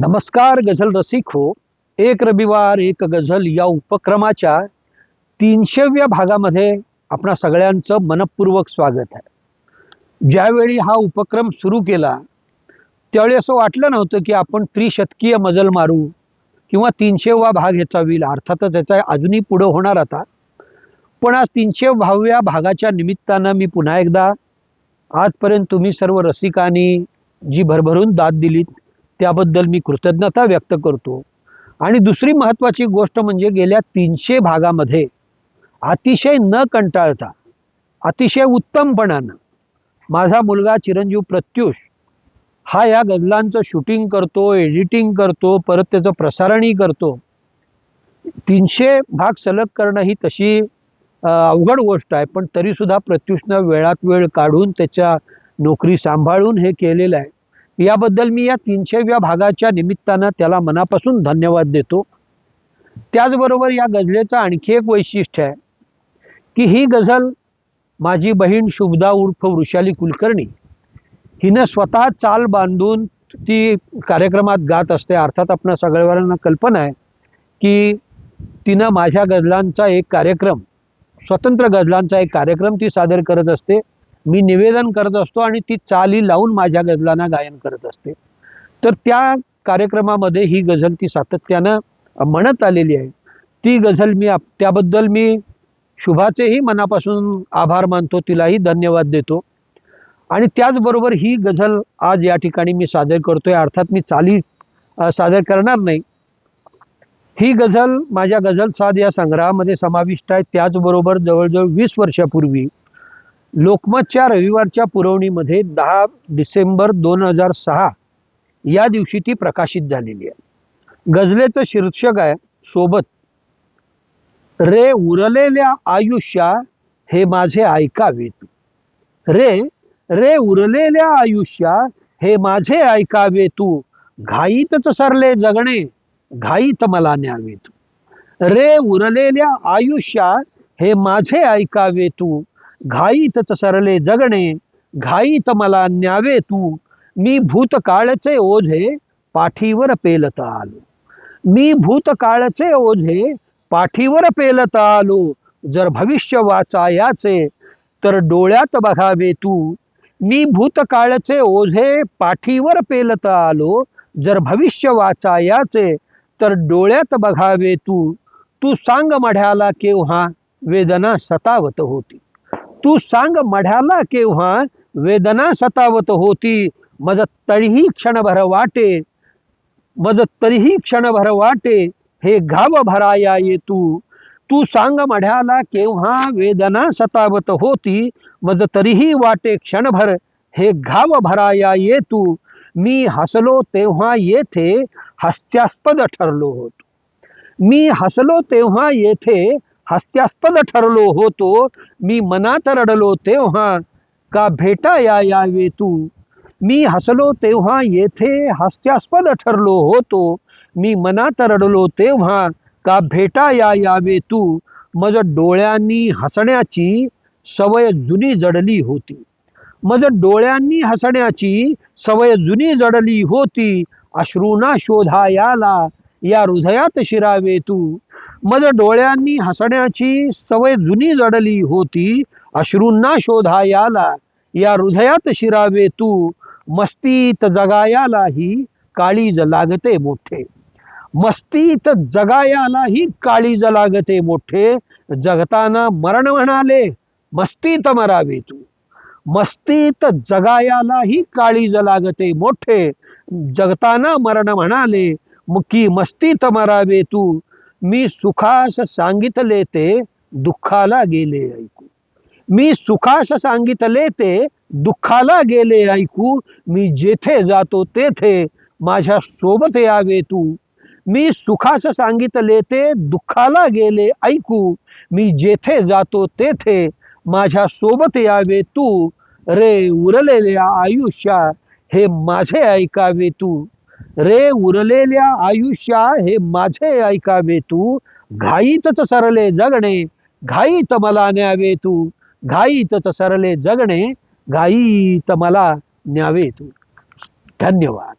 नमस्कार गझल रसिक हो. एक रविवार एक गझल या उपक्रमाच्या 300व्या भागामध्ये आपणा सगळ्यांचं मनपूर्वक स्वागत आहे. ज्यावेळी हा उपक्रम सुरू केला त्यावेळी असं वाटलं नव्हतं की आपण त्रिशतकीय मजल मारू किंवा 300वा भाग ह्याचा होईल. अर्थातच याचा अजूनही पुढं होणार आता. पण आज 300व्या भागाच्या निमित्तानं मी पुन्हा एकदा आजपर्यंत तुम्ही सर्व रसिकांनी जी भरभरून दाद दिलीत त्याबद्दल मी कृतज्ञता व्यक्त करतो. आणि दुसरी महत्त्वाची गोष्ट म्हणजे गेल्या 300 भागामध्ये अतिशय न कंटाळता अतिशय उत्तमपणानं माझा मुलगा चिरंजीव प्रत्युष हा या गझलांचं शूटिंग करतो, एडिटिंग करतो, परत त्याचं प्रसारणही करतो. 300 भाग सलग करणं ही तशी अवघड गोष्ट आहे, पण तरीसुद्धा प्रत्युषनं वेळात वेळ काढून त्याच्या नोकरी सांभाळून हे केलेलं आहे. याबद्दल मी या 300व्या भागाच्या निमित्तानं त्याला मनापासून धन्यवाद देतो. त्याचबरोबर या गझलेचं आणखी एक वैशिष्ट्य आहे की ही गझल माझी बहीण शुभदा उर्फ वृषाली कुलकर्णी हिनं स्वतः चाल बांधून ती कार्यक्रमात गात असते. अर्थात आपणा सगळ्यांना कल्पना आहे की तिनं माझ्या गझलांचा एक कार्यक्रम, स्वतंत्र गझलांचा एक कार्यक्रम ती सादर करत असते. मी निवेदन करत असतो आणि ती चाली लावून माझ्या गझलांना गायन करत असते. तर त्या कार्यक्रमामध्ये ही गझल ती सातत्यानं म्हणत आलेली आहे. ती गझल त्याबद्दल मी शुभाचेही मनापासून आभार मानतो, तिलाही धन्यवाद देतो. आणि त्याचबरोबर ही गझल आज या ठिकाणी मी सादर करतोय. अर्थात मी चाली सादर करणार नाही. ही गझल माझ्या गझल साद या संग्रहामध्ये समाविष्ट आहे. त्याचबरोबर जवळजवळ 20 वर्षापूर्वी लोकमतच्या रविवारच्या पुरवणीमध्ये 10 डिसेंबर 2006 या दिवशी ती प्रकाशित झालेली आहे. गझलेचं शीर्षक आहे सोबत. रे उरलेल्या आयुष्या हे माझे ऐकावे तू. रे उरलेल्या आयुष्या हे माझे ऐकावे तू. घाईतच सरले जगणे घाईत मला न्यावे तू. रे उरलेल्या आयुष्या हे माझे ऐकावे तू. घाईतच सरले जगणे घाईत मला न्यावे तू. मी भूतकाळचे ओझे पाठीवर पेलता आलो. मी भूतकाळचे ओझे पाठीवर पेलता आलो. जर भविष्य वाचायाचे तर डोळ्यात बघावे तू. मी भूतकाळचे ओझे पाठीवर पेलता आलो. जर भविष्य वाचायाचे तर डोळ्यात बघावे तू. तू सांग मढ्याला केव्हा वेदना सतावत होती. तू सांग मढ्याला केव्हा वेदना सतावत होती. मज तरीही क्षणभर वाटे हे घाव भराया ये तू. तू सांग मढ्याला केव्हा वेदना सतावत होती. मज तरीही वाटे क्षणभर हे घाव भराया ये तू. मी हसलो तेव्हा येथे हास्यास्पद ठरलो होतो. मी हसलो तेव्हा येथे हास्यास्पद ठरलो होतो. मी मनात रडलो तेव्हा का भेटाया यावे तू. मी हसलो तेव्हा येथे हास्यास्पद ठरलो होतो. मी मनात रडलो तेव्हा का भेटाया यावे तू. मज डोळ्यांनी हसण्याची सवय जुनी जडली होती. मज डोळ्यांनी हसण्याची सवय जुनी जडली होती. अश्रूंना शोधायाला या हृदयात शिरावे तू. मज डोळ्यांनी हसण्याची सवय जुनी जडली होती. अश्रूंना शोधायाला या हृदयात शिरावे तू. मस्तीत जगायालाही काळीज लागते मोठे. मस्तीत जगायालाही काळीज लागते मोठे. जगताना मरण म्हणाले मस्तीत मरावे तू. मस्तीत जगायालाही काळीज लागते मोठे. जगताना मरण म्हणाले की मस्तीत मरावे तू. मी सुखास सांगितले ते दुःखाला गेले ऐकू. मी सुखास सांगितले ते दुःखाला गेले ऐकू. मी जेथे जातो तेथे माझ्या सोबत यावे तू. मी सुखास सांगितले ते दुःखाला गेले ऐकू. मी जेथे जातो तेथे माझ्या सोबत यावे तू. रे उरलेल्या आयुष्या हे माझे ऐकावे तू. रे उरलेल्या आयुष्या हे माझे ऐकावे तू. घाईतच सरले जगणे घाईत मला न्यावे तू. घाईतच सरले जगणे घाईत मला न्यावे तू. धन्यवाद.